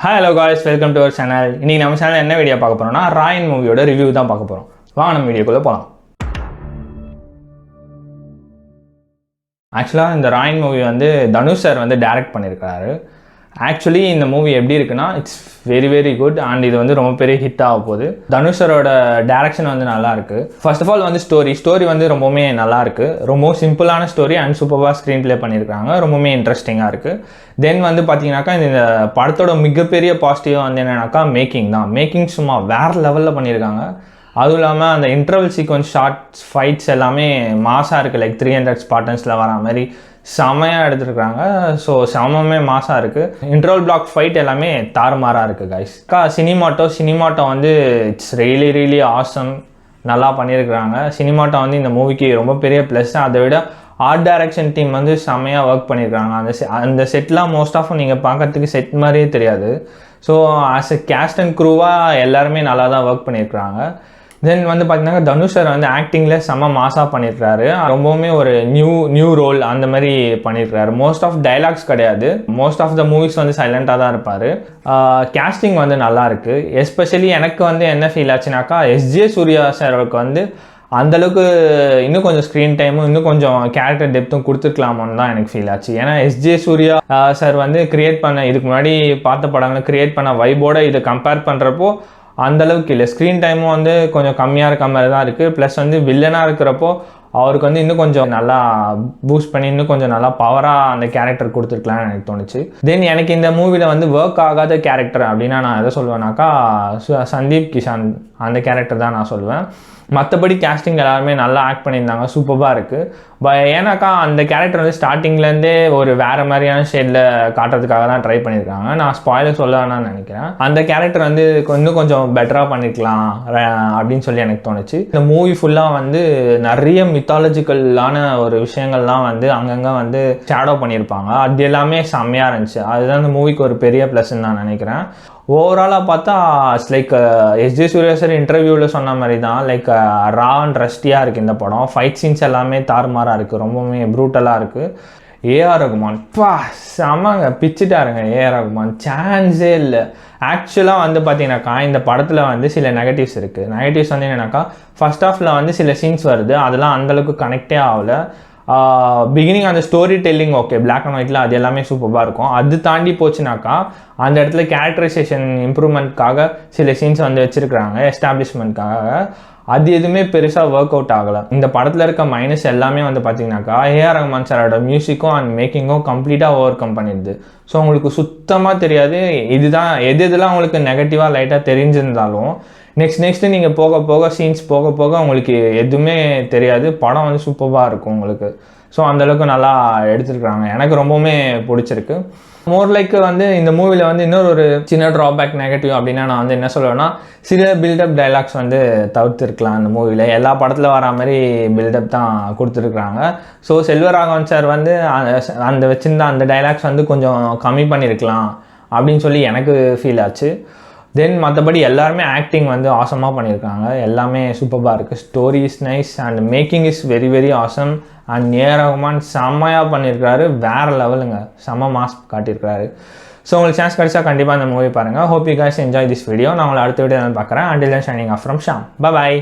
Hi hello guys, welcome to our channel. இன்னைக்கு நம்ம channel என்ன வீடியோ பார்க்க போறோம்னா ராயன் மூவியோட ரிவ்யூ தான் பார்க்க போறோம். வாங்க நம்ம வீடியோக்குள்ள போலாம். ஆக்சுவலா இந்த ராயன் மூவி வந்து தனுஷ் சார் வந்து டைரக்ட் பண்ணியிருக்காரு. ஆக்சுவலி இந்த மூவி எப்படி இருக்குன்னா இட்ஸ் வெரி குட் அண்ட் இது வந்து ரொம்ப பெரிய ஹிட் ஆக போகுது. தனுஷரோட டைரக்ஷன் வந்து நல்லா இருக்கு. ஃபர்ஸ்ட் ஆஃப் ஆல் வந்து ஸ்டோரி வந்து ரொம்பவுமே நல்லா இருக்கு. ரொம்ப சிம்பிளான ஸ்டோரி அண்ட் சூப்பராக ஸ்க்ரீன் ப்ளே பண்ணியிருக்காங்க. ரொம்பவுமே இன்ட்ரெஸ்டிங்காக இருக்கு. தென் வந்து பார்த்தீங்கன்னாக்கா இந்த படத்தோட மிகப்பெரிய பாசிட்டிவாக வந்து என்னன்னாக்கா மேக்கிங் சும்மா வேறு லெவலில் பண்ணியிருக்காங்க. அதுவும் இல்லாமல் அந்த இன்டர்வல் சீக்வன்ஸ் ஷார்ட்ஸ் ஃபைட்ஸ் எல்லாமே மாசாக இருக்குது. லைக் 300 ஸ்பார்டன்ஸில் வர மாதிரி செமையாக எடுத்துருக்காங்க. ஸோ செமமே மாசாக இருக்குது. இன்டர்வல் பிளாக் ஃபைட் எல்லாமே தாறுமாறாக இருக்குது கைஸ். சினிமாட்டோ வந்து இட்ஸ் ரியலி ஆசம். நல்லா பண்ணியிருக்கிறாங்க. சினிமாட்டோ வந்து இந்த மூவிக்கு ரொம்ப பெரிய ப்ளஸ். அதை விட ஆர்ட் டைரக்ஷன் டீம் வந்து செம்மையாக ஒர்க் பண்ணியிருக்காங்க. அந்த செட்லாம் மோஸ்ட் ஆஃப் நீங்கள் பார்க்கறதுக்கு செட் மாதிரியே தெரியாது. So as a cast and க்ரூவாக எல்லாருமே நல்லா தான் ஒர்க் பண்ணியிருக்கிறாங்க. தென் வந்து பார்த்தீங்கன்னா தனுஷ் சார் வந்து ஆக்டிங்கில் செம்ம மாசாக பண்ணியிருக்காரு. ரொம்பவுமே ஒரு நியூ ரோல் அந்த மாதிரி பண்ணியிருக்காரு. மோஸ்ட் ஆஃப் டைலாக்ஸ் கிடையாது. மோஸ்ட் ஆஃப் த மூவிஸ் வந்து சைலண்ட்டாக தான் இருப்பார். கேஸ்டிங் வந்து நல்லா இருக்குது. எஸ்பெஷலி எனக்கு வந்து என்ன ஃபீல் ஆச்சுனாக்கா எஸ்ஜே சூர்யா சாருக்கு வந்து அந்தளவுக்கு இன்னும் கொஞ்சம் ஸ்க்ரீன் டைமும் இன்னும் கொஞ்சம் கேரக்டர் டெப்த்தும் கொடுத்துருக்கலாமோன்னு தான் எனக்கு ஃபீல் ஆச்சு. ஏன்னா எஸ்ஜே சூர்யா சார் வந்து இதுக்கு முன்னாடி பார்த்த படங்களை கிரியேட் பண்ண வைபோட இதை கம்பேர் பண்ணுறப்போ அந்தளவுக்கு இல்லை. ஸ்க்ரீன் டைமும் வந்து கொஞ்சம் கம்மியாக இருக்க மாதிரி தான் இருக்குது. ப்ளஸ் வந்து வில்லனாக இருக்கிறப்போ அவருக்கு வந்து இன்னும் கொஞ்சம் நல்லா பூஸ்ட் பண்ணி இன்னும் கொஞ்சம் நல்லா பவராக அந்த கேரக்டர் கொடுத்துருக்கலாம்னு எனக்கு தோணுச்சு. தென் எனக்கு இந்த மூவியில் வந்து ஒர்க் ஆகாத கேரக்டர் அப்படின்னா நான் எதை சொல்லுவேன்னாக்கா சந்தீப் கிஷான் அந்த கேரக்டர் தான் நான் சொல்லுவேன். மற்றபடி கேஸ்டிங் எல்லாருமே நல்லா ஆக்ட் பண்ணியிருந்தாங்க. சூப்பராக இருக்குது. ஏன்னாக்கா அந்த கேரக்டர் வந்து ஸ்டார்டிங்லேருந்தே ஒரு வேறு மாதிரியான ஷேடில் காட்டுறதுக்காக தான் ட்ரை பண்ணியிருக்காங்க. நான் ஸ்பாயிலர் சொல்ல வேணாம்னு நினைக்கிறேன். அந்த கேரக்டர் வந்து இன்னும் கொஞ்சம் பெட்டராக பண்ணியிருக்கலாம் அப்படின்னு சொல்லி எனக்கு தோணுச்சு. இந்த மூவி ஃபுல்லாக வந்து நிறைய மித்தாலஜிக்கலான ஒரு விஷயங்கள்லாம் வந்து அங்கங்கே வந்து ஷேடோ பண்ணியிருப்பாங்க. அது எல்லாமே செம்மையாக இருந்துச்சு. அதுதான் இந்த மூவிக்கு ஒரு பெரிய ப்ளஸ்ன்னு நான் நினைக்கிறேன். ஓவராலாக பார்த்தா லைக் எஸ்ஜே சூர்யா சார் இன்டர்வியூவில் சொன்ன மாதிரி தான் லைக் ரா அண்ட் ரஸ்டியாக இருக்குது இந்த படம். ஃபைட் சீன்ஸ் எல்லாமே தாறுமாறாக இருக்குது. ரொம்பவுமே ப்ரூட்டலாக இருக்குது. ஏஆர் ரகுமான் செமங்க பிச்சுட்டாருங்க. ஏஆர் ரகுமான் சான்ஸே இல்லை. ஆக்சுவலாக வந்து பார்த்தீங்கன்னாக்கா இந்த படத்தில் வந்து சில நெகட்டிவ்ஸ் இருக்குது. நெகட்டிவ்ஸ் வந்து என்னென்னாக்கா ஃபர்ஸ்ட் ஹாஃபில் வந்து சில சீன்ஸ் வருது. அதெல்லாம் அந்தளவுக்கு கனெக்டே ஆகலை. பிகினிங் அந்த story telling okay black and ஒயிட்டில் அது எல்லாமே சூப்பராக இருக்கும். அது தாண்டி போச்சுனாக்கா அந்த இடத்துல கேரக்டரைசேஷன் இம்ப்ரூவ்மெண்ட்காக சில சீன்ஸ் வந்து வச்சுருக்குறாங்க எஸ்டாப்ளிஷ்மெண்ட்காக. அது எதுவுமே பெருசாக ஒர்க் அவுட் ஆகலை. இந்த படத்தில் இருக்க மைனஸ் எல்லாமே வந்து பார்த்தீங்கன்னாக்கா ஏஆர் ரஹ்மான் சாரோட மியூசிக்கும் அண்ட் மேக்கிங்கும் கம்ப்ளீட்டாக ஓவர் கம் பண்ணிடுது. ஸோ உங்களுக்கு சுத்தமாக தெரியாது இதுதான் எதெல்லாம் உங்களுக்கு நெகட்டிவாக லைட்டாக தெரிஞ்சிருந்தாலும் நெக்ஸ்ட்டு நீங்கள் போக சீன்ஸ் போக உங்களுக்கு எதுவுமே தெரியாது. படம் வந்து சூப்பராக இருக்கும் உங்களுக்கு. ஸோ அந்தளவுக்கு நல்லா எடுத்துருக்குறாங்க. எனக்கு ரொம்பவுமே பிடிச்சிருக்கு. மோர் லைக் வந்து இந்த மூவியில் வந்து இன்னொரு சின்ன ட்ராபேக் நெகட்டிவ் அப்படின்னா நான் வந்து என்ன சொல்லுவேன்னா சில பில்டப் டைலாக்ஸ் வந்து தவிர்த்துருக்கலாம். அந்த மூவியில் எல்லா படத்தில் வர மாதிரி பில்டப் தான் கொடுத்துருக்குறாங்க. ஸோ செல்வராகவன் சார் வந்து அந்த வச்சுருந்த அந்த டைலாக்ஸ் வந்து கொஞ்சம் கம்மி பண்ணியிருக்கலாம் அப்படின்னு சொல்லி எனக்கு ஃபீல் ஆச்சு. தென் மற்றபடி எல்லாருமே ஆக்டிங் வந்து ஆசமாக பண்ணியிருக்காங்க. எல்லாமே சூப்பராக இருக்குது. Story is nice and making is very awesome. And AR Rahman செம்மையாக பண்ணியிருக்காரு. வேறு லெவலுங்க. செம்ம மாஸ் காட்டியிருக்காரு. ஸோ உங்களுக்கு சான்ஸ் கிடைச்சா கண்டிப்பாக அந்த மூவி பாருங்கள். Hope you guys enjoy this video. நான் உங்களை அடுத்த வீடியோ பார்க்குறேன். Until then signing off from Sham. By.